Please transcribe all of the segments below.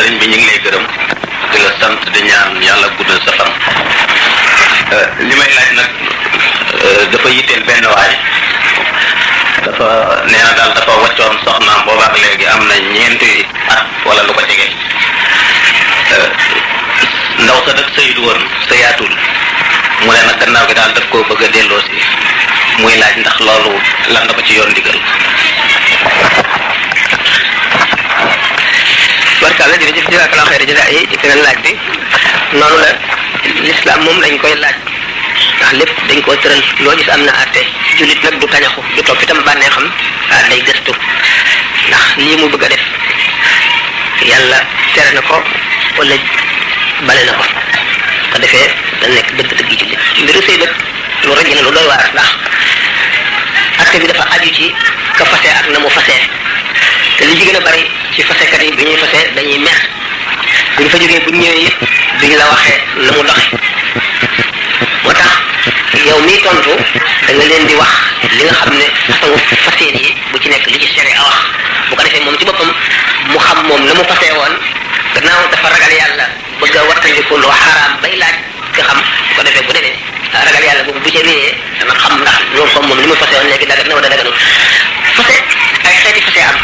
sëriñ bi ñu ngi lay gërëm di la sant di ñaan yàlla guddal sa fan. li may laaj nag dafa yitteel benn waay dafa nee na daal dafa wàccoon soxnaam boobaak léegi am na ñeenti at wala lu ko jege ndaw sa nag sëyut woon sëyaatul mu ne nag gannaaw gi daal daf koo bëgg a delloo si muy laaj ndax loolu lan la ko ci yoon digal. barkalla jërëjëf jazakallahu xayra jazaa yi ci keneen laaj bi noonu la l'islam moom dañ koy laaj ndax lépp dañ koo tëral loo gis am na àtte jullit nag du tañaxu du topp itam bànnee xam day gëstu ndax lii mu bëgg a def yàlla tere na ko wala bale na ko ko defee da nekk dëgg-dëgg jullit mbiru sëy nag lu rëj na lu doy waar ndax àtte bi dafa aju ci ka fase ak na mu fasee te li ci gën a bari ci fasekat yi bi ñuy fase dañuy mer bu ñu fa jógee bu ñu ñëwee yëpp duñ la waxee la mu doxe moo tax yow miy tontu da nga leen di wax li nga xam ne façon faseen yi bu ci nekk li ci sere a wax bu ko defee moom ci boppam mu xam moom la mu fasee woon gannaaw dafa ragal yàlla bëgg a wattandiku lu xaraam bay laaj nga xam bu ko defee bu demee ragal yàlla boobu bu ca wéyee dana xam ndax loolu comme moom li mu fasee woon léegi dagat na wala daganul fase ay xeeti fase am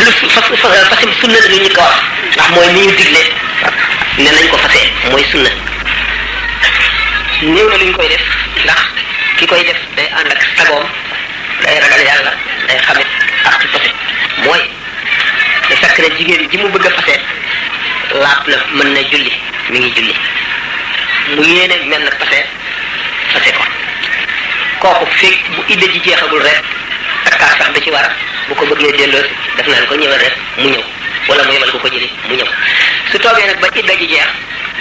lu fasim sunna la ñu ko wax ndax mooy ni ñu digle ne nañ ko fasee mooy sunna néew na lu ñu koy def ndax ki koy def day ànd ak sagoom day ragal yàlla day xamit ak ci fase mooy da fekk ne jigéen ji mu bëgg a fase laab na mën na julli mi ngi julli mu yéene mel na fase ko kooku fekk bu idda ji jeexagul rek takkaat sax da ci war bu ko bëggee delloo def naan ko ñëwal rek mu ñëw wala mu yemal ko jëli mu ñëw su toogee nag ba idda ji jeex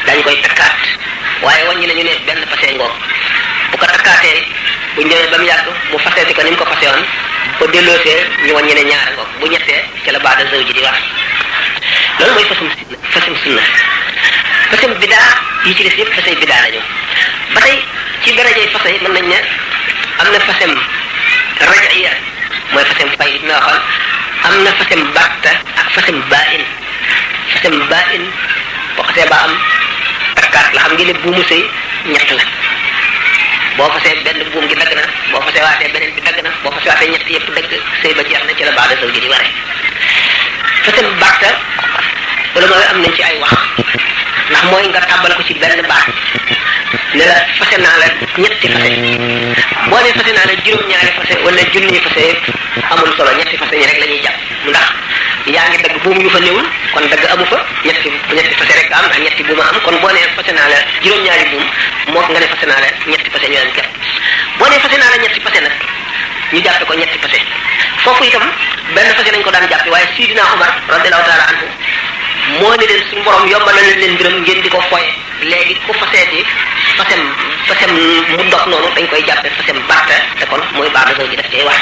dañ koy takkaat waaye wàññi nañu ne benn fase ngoog bu ko takkaatee bu ñëwee ba mu yàgg mu faseeti ko ni mu ko fase woon bu ko delloosee ñu wàññi ne ñaara ngoog bu ñettee ci la baada zawji di wax loolu mooy fasum sunna fasum bidaa yi ci des yëpp fasay bidaa lañu ba tey ci darajey fase mën nañ ne am na fasem rajaiya mooy fasem fay li na waxoon am na fasem batta ak fasem baa-in boo xasee ba am takkaat la xam ngeen ne buumu sëy ñett la boo fasee benn buum gi dagg na boo fasee waatee beneen bi dagg na boo fasee waatee ñett yëpp dagg sëy ba jeex na ci la baada zawji di waree fasem batta wala mooy am nañ ci ay wax ndax mooy nga tàbbal ko ci benn baat ne la fase naa la ñetti fase boo ne fase naa la juróom-ñaari fase wala junni fase amul solo ñetti fase ñi rek la ñuy jàpp ndax yaa ngi dagg buum yu fa néewul kon dagg amu fa ñetti fase rek am ak ñetti buuma am kon boo ne fase naa la juróom-ñaari buum moo nga ne fase naa la ñetti fase ñu leen kepp boo ne fase naa la ñetti fase nag ñu jàppe ko ñetti fase foofu itam benn fase nañ ko daan jàppe waaye Sidina Omar radiyallahu taala anhu moo ne leen suñu borom yombal na leen mbiram ngeen di ko foye léegi ku faseeti fasem mu dog noonu dañ koy jàppe fasem batta te kon mooy baada zawji daf cay wax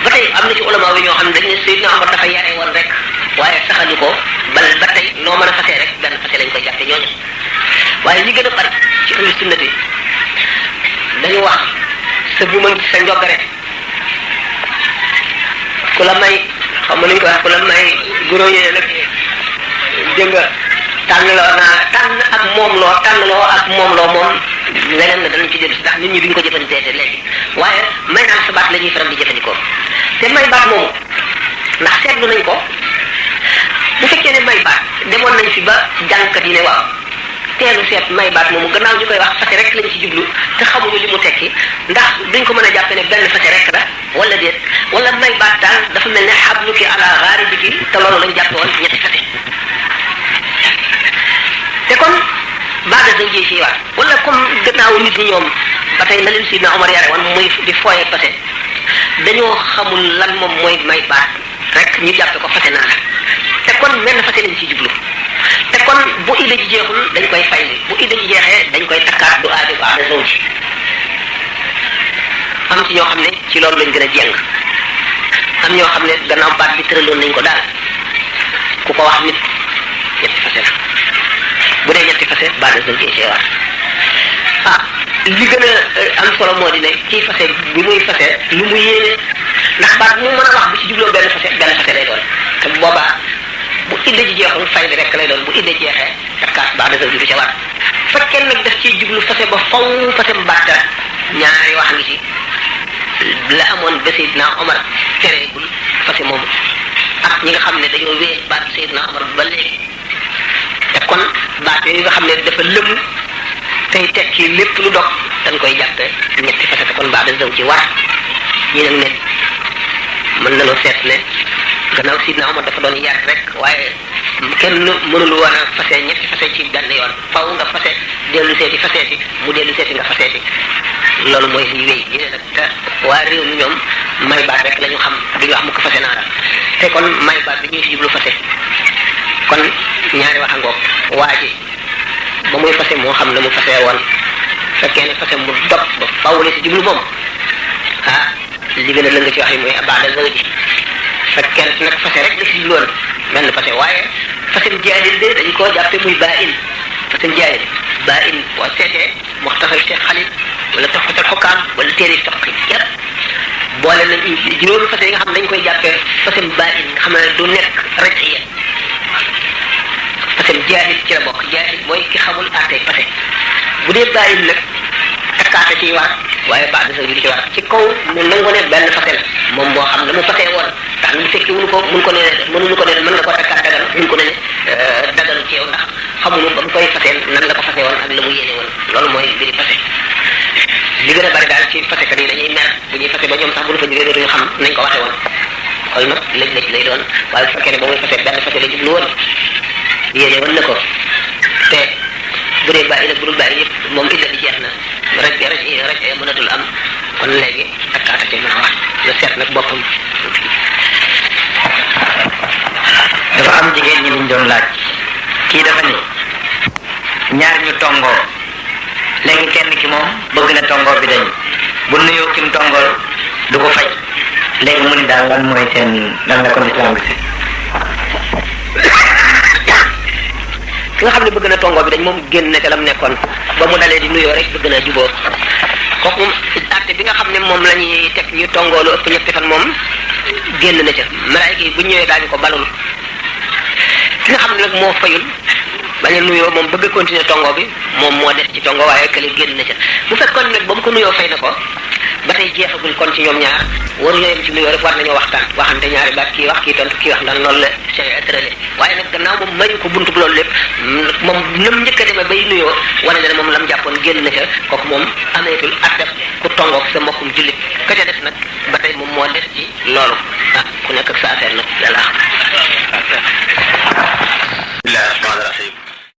ba tey am na ci ulama yi ñoo xam ne dañ ne Seydina Omar dafa yare woon rek waaye saxalu ko ba tey noo mën a fasee rek benn fase lañ koy jàppe ñooñu waaye li gën a bari ci ahlu sunnati dañu wax sa bu mën sa njogare ku la may xam nga nuñ ko wax ku la may guro yee nag dégg nga tànn ak moom moom leneen la danañ ci jël si ndax nit ñi duñ ko jëfandikoo te léegi waaye may naan sa baat la ñuy faral di jëfandikoo te may baat moomu ndax seetlu nañ ko bu fekkee ne may baat demoon nañ fi ba jàngkat yi ne waaw teelu seet may baat moomu gannaaw ñu koy wax fase rek lañ ci jublu te xamuñu li mu tekki ndax duñ ko mën a jàppe ne benn fase rek la wala déet wala may baat daal dafa mel ne xabluki ala gharibiki te loolu lañ jàppe woon ñetti fase te kon baada zawji fii waat wala comme gannaaw nit ñi ñoom ba tey na leen Sidna Omar yare woon muy di fooye fase dañoo xamul lan moom mooy may baat rek ñu jàppe ko fase naa la te kon menn fase lañ ci jublu te kon bu idda ji jeexul dañ koy fay bu idda ji jeexee dañ koy takkaat du aajo baada zawji am ci ñoo xam ne ci loolu lañ gën a jeng am ñoo xam ne gannaaw baat bi tëraloon nañ ko daal ku ko wax nit ñetti fase la bu dee ñetti fase baada zawji ci war li gën a am solo moo di ne kii fase bi muy fase lu mu yéene ndax baat mu mën a wax bu ci jubloo benn fase lay doon te bu boobaa bu idda ji jeexul fay bi rek lay doon bu idda jeexee takkaat baax da du ca war fekkee nag daf ciy jublu fase ba faw fase mbàtta ñaari wax ngi ci la amoon ba Seydina Omar tereegul fase moomu ak ñi nga xam ne dañoo wéer baat Seydina Omar ba léegi te kon baat yooyu nga xam ne dafa lëmu tey tekki lépp lu dog dañ koy jàppe ñetti fase te kon baax da ci war ñi nag ne mën nañoo seet ne gannaaw Seydina Omar dafa doon yar rek waaye kenn mënul woon a fase ñetti fase ci benn yoon faw nga fase dellu seeti faseeti mu dellu seeti nga faseeti loolu mooy liy wéy ñu ne nag te waa réew mi ñoom may baat rek la ñu xam duñu wax mu ko fase naa la te kon may baat bi ñuy si jublu fase kon ñaari wax a ngoog waa ji ba muy fase moo xam ne mu fase woon fekkee ne fase mu dog ba faw la si jublu moom ah li gën a lëng ci wax yi mooy abaada zawji fekkee nag fase rek la si jublu woon benn fase waaye fasem jaahil de dañ koo jàppe muy baa in fasem jaahil baa in boo seetee muxtasar Cheikh Khalil wala Tuhfatul Hukam wala téere fiqh yépp boole nañ juróomi fase yi nga xam ne dañ koy jàppee fasem baa in nga xam ne du nekk raj'iya fasem jaahil ci la bokk jaahil mooy ki xamul àttee fase bu dee baa in nag takkaate ciy war waaye baax da di ci war ci kaw mu nangu ne benn fase la moom moo xam ne mu fasee woon ndax mu fekki wuñu ko mun ko ne mënuñu ko ne mën nga ko takkaat dagal mun ko ne dagalu ci yow ndax xamuñu ba mu koy faseel nan la ko fase woon ak la mu yéene woon loolu mooy mbiri fase li gën a bari daal ci fasekat yi dañuy mer bu ñuy fase ba ñoom sax bu ñu fa jógee dootuñu xam nañ ko waxe woon xool nag léeg-léeg lay doon waaye bu fekkee ne ba muy fase benn fase la jublu woon yéene woon na ko te bu dee bàyyi nag bu dul bàyyi yëpp moom illa di jeex na raj mënatul am kon léegi takkaata ci mën a wax la seet nag boppam dafa am jigéen ñi luñ doon laaj kii dafa ni ñaar ñu tongoo léegi kenn ki moom bëgg na tongoo bi dañ bu nuyoo ki mu tongool du ko fay léegi mu ni daal lan mooy seen lan la ko lislaam bi ki nga xam ne bëgg na tongoo bi dañ moom génn na ca lam nekkoon ba mu dalee di nuyoo rek bëgg na juboo kooku moom àtte bi nga xam ne moom la ñuy teg ñu tongoo lu ëpp ñetti fan moom génn na ca malaayka yi bu ñëwee daañu ko balul ki nga xam ne nag moo fayul bañ a nuyoo moom bëgg continuer tongoo bi moom moo des ci tongoo waaye kële génn na ca bu fekkoon nag ba mu ko nuyoo fay na ko ba tey jeexagul kon ci ñoom ñaar waru ñoo yem ci nuyoo rek war nañoo waxante ñaari baat kii wax kii tontu kii wax ndax loolu la sharia tërale waaye nag gannaaw moom mayu ko buntu loolu lépp moom nam njëkk a demee bay nuyoo wane na ne moom lam jàppoon génn na ca kooku moom ameetul addef ku tongoog sa mbokkum jullit ka ca des nag ba tey moom moo des ci loolu ah ku nekk ak sa affaire nag yàlla